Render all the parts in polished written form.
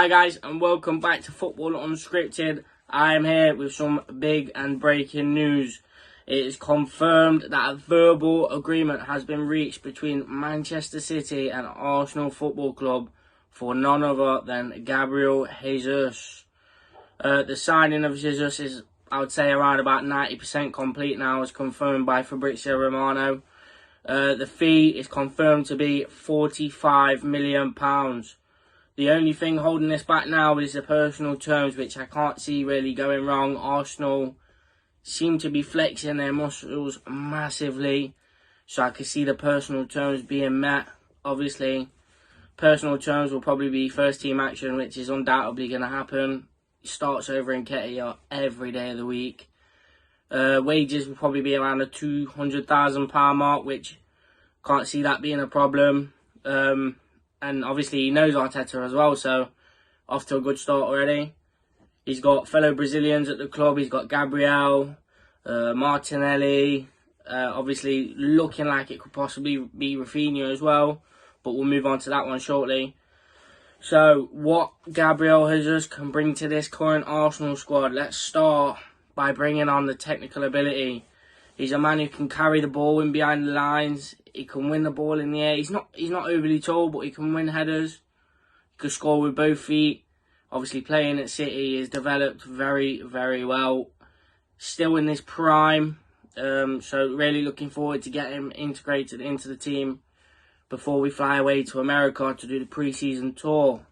Hi guys, and welcome back to Football Unscripted. I am here with some big and breaking news. It is confirmed that a verbal agreement has been reached between Manchester City and Arsenal Football Club for none other than Gabriel Jesus. The signing of Jesus is, I would say, around about 90% complete now, as confirmed by Fabrizio Romano. The fee is confirmed to be £45 million. The only thing holding this back now is the personal terms, which I can't see really going wrong. Arsenal seem to be flexing their muscles massively, so I can see the personal terms being met. Obviously, personal terms will probably be first team action, which is undoubtedly going to happen. It starts over in Ketia every day of the week. Wages will probably be around the £200,000 mark, which can't see that being a problem. And obviously he knows Arteta as well, so off to a good start already. He's got fellow Brazilians at the club. He's got Gabriel, Martinelli, obviously looking like it could possibly be Rafinha as well, but we'll move on to that one shortly. So what Gabriel Jesus can bring to this current Arsenal squad, let's start by bringing on the technical ability. He's a man who can carry the ball in behind the lines. He can win the ball in the air. He's not overly tall, but he can win headers. He can score with both feet. Obviously, playing at City is developed very, very well. Still in this prime. So really looking forward to getting him integrated into the team before we fly away to America to do the pre-season tour.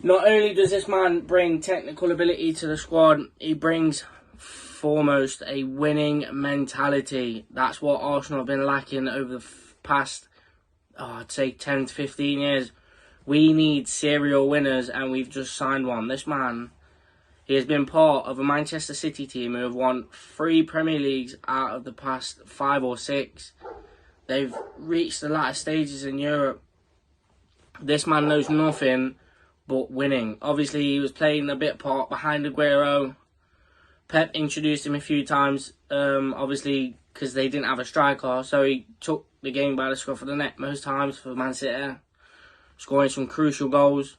Not only does this man bring technical ability to the squad, he brings foremost a winning mentality. That's what Arsenal have been lacking over the past, I'd say 10 to 15 years. We need serial winners, and we've just signed one. This man, he has been part of a Manchester City team who have won 3 Premier Leagues out of the past 5 or 6. They've reached the latter stages in Europe. This man knows nothing but winning. Obviously, he was playing a bit part behind Aguero. Pep introduced him a few times, obviously because they didn't have a striker, so he took the game by the scruff of the neck most times for Man City, scoring some crucial goals.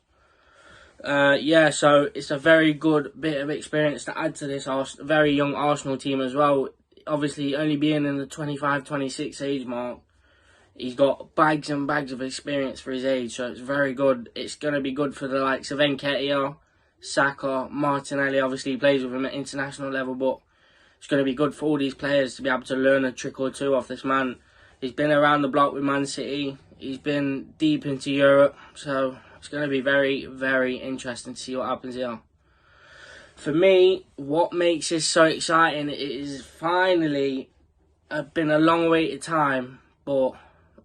So it's a very good bit of experience to add to this very young Arsenal team as well. Obviously, only being in the 25-26 age mark, he's got bags and bags of experience for his age, so it's very good. It's going to be good for the likes of Nketiah, Saka, Martinelli. Obviously he plays with him at international level, but it's going to be good for all these players to be able to learn a trick or two off this man. He's been around the block with Man City. He's been deep into Europe, so it's going to be very, very interesting to see what happens here. For me, what makes this so exciting is finally been a long-awaited time, but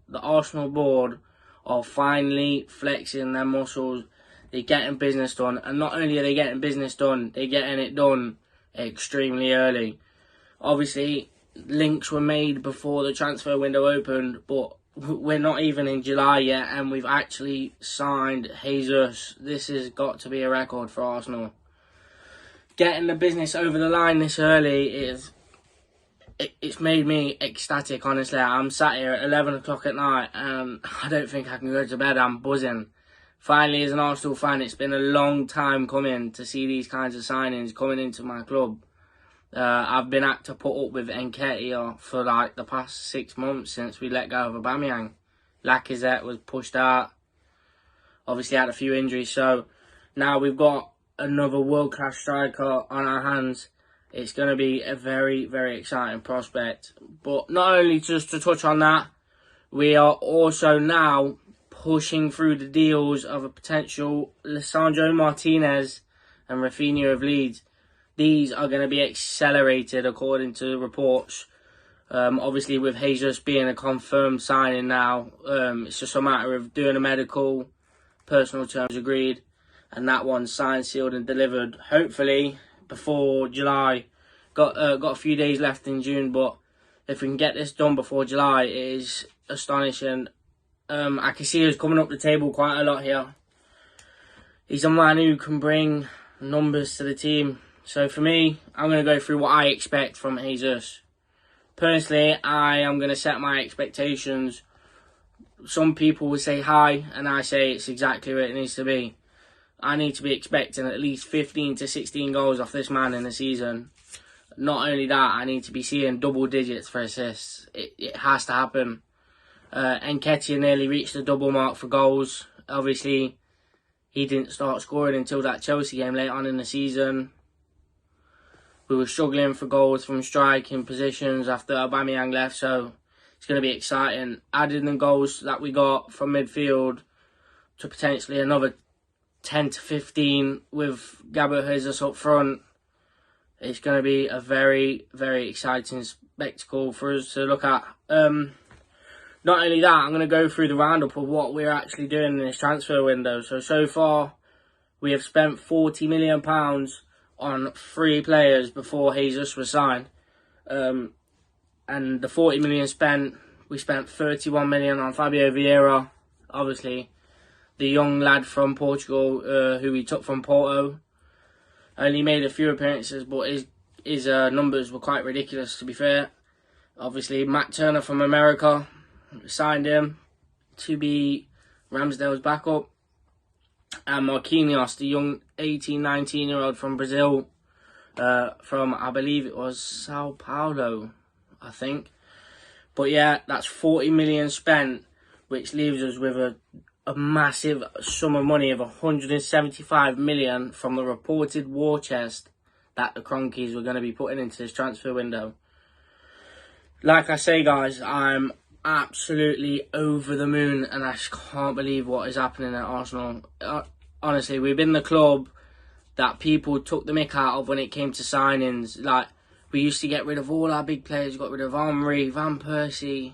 the Arsenal board are finally flexing their muscles. They're getting business done, and not only are they getting business done, they're getting it done extremely early. Obviously, links were made before the transfer window opened, but we're not even in July yet, and we've actually signed Jesus. This has got to be a record for Arsenal. Getting the business over the line this early it's made me ecstatic, honestly. I'm sat here at 11 o'clock at night, and I don't think I can go to bed. I'm buzzing. Finally, as an Arsenal fan, it's been a long time coming to see these kinds of signings coming into my club. I've been had to put up with Nketiah for like the past 6 months since we let go of Aubameyang. Lacazette was pushed out. Obviously had a few injuries, so now we've got another world-class striker on our hands. It's going to be a very, very exciting prospect. But not only just to touch on that, we are also now pushing through the deals of a potential Lisandro Martinez and Rafinha of Leeds. These are going to be accelerated according to reports. Obviously, with Jesus being a confirmed signing now, it's just a matter of doing a medical, personal terms agreed, and that one's signed, sealed and delivered, hopefully before July. Got a few days left in June, but if we can get this done before July, it is astonishing. I can see he's coming up the table quite a lot here. He's a man who can bring numbers to the team. So for me, I'm going to go through what I expect from Jesus. Personally, I am going to set my expectations. Some people will say high, and I say it's exactly where it needs to be. I need to be expecting at least 15 to 16 goals off this man in the season. Not only that, I need to be seeing double digits for assists. It has to happen. Nketiah nearly reached the double mark for goals. Obviously, he didn't start scoring until that Chelsea game late on in the season. We were struggling for goals from striking positions after Aubameyang left, so it's going to be exciting. Adding the goals that we got from midfield to potentially another 10 to 15 with Gabriel Jesus up front. It's going to be a very, very exciting spectacle for us to look at. Not only that, I'm going to go through the roundup of what we're actually doing in this transfer window. So far, we have spent £40 million on 3 players before Jesus was signed. And the 40 million spent, we spent 31 million on Fabio Vieira, obviously the young lad from Portugal who we took from Porto. Only made a few appearances, but his numbers were quite ridiculous, to be fair. Obviously, Matt Turner from America, signed him to be Ramsdale's backup. And Marquinhos, the young 18, 19-year-old from Brazil, from, I believe it was Sao Paulo, I think. But yeah, that's 40 million spent, which leaves us with a massive sum of money of 175 million from the reported war chest that the Cronkies were going to be putting into this transfer window. Like I say, guys, I'm absolutely over the moon, and I just can't believe what is happening at Arsenal. Honestly, we've been the club that people took the mick out of when it came to signings. Like, we used to get rid of all our big players, got rid of Henry, Van Persie.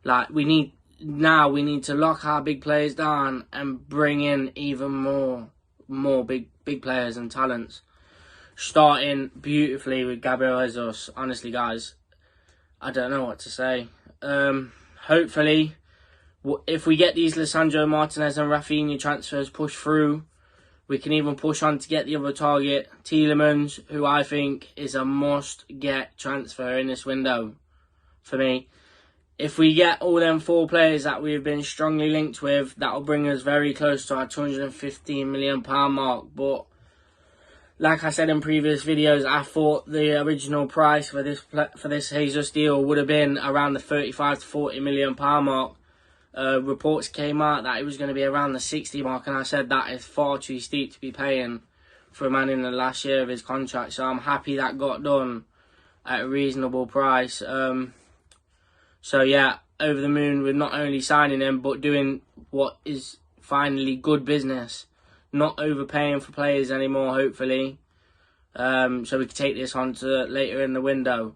Like, we need to lock our big players down and bring in even more big players and talents. Starting beautifully with Gabriel Jesus. Honestly, guys, I don't know what to say. Hopefully, if we get these Lisandro Martinez and Rafinha transfers pushed through, we can even push on to get the other target, Tielemans, who I think is a must-get transfer in this window for me. If we get all them 4 players that we've been strongly linked with, that'll bring us very close to our £215 million mark. But like I said in previous videos, I thought the original price for this Jesus deal would have been around the 35 to 40 million pound mark. Reports came out that it was going to be around the 60 mark, and I said that is far too steep to be paying for a man in the last year of his contract. So I'm happy that got done at a reasonable price. So yeah, over the moon with not only signing him, but doing what is finally good business. Not overpaying for players anymore, hopefully. So we can take this on to later in the window.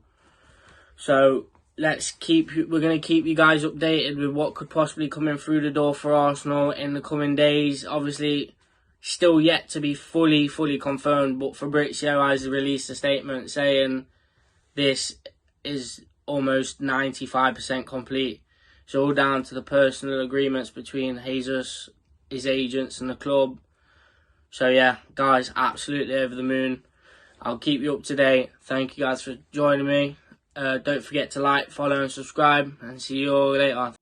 So we're going to keep you guys updated with what could possibly come in through the door for Arsenal in the coming days. Obviously, still yet to be fully confirmed, but Fabrizio has released a statement saying this is almost 95% complete. It's all down to the personal agreements between Jesus, his agents and the club. So yeah, guys, absolutely over the moon. I'll keep you up to date. Thank you guys for joining me. Don't forget to like, follow and subscribe, and see you all later.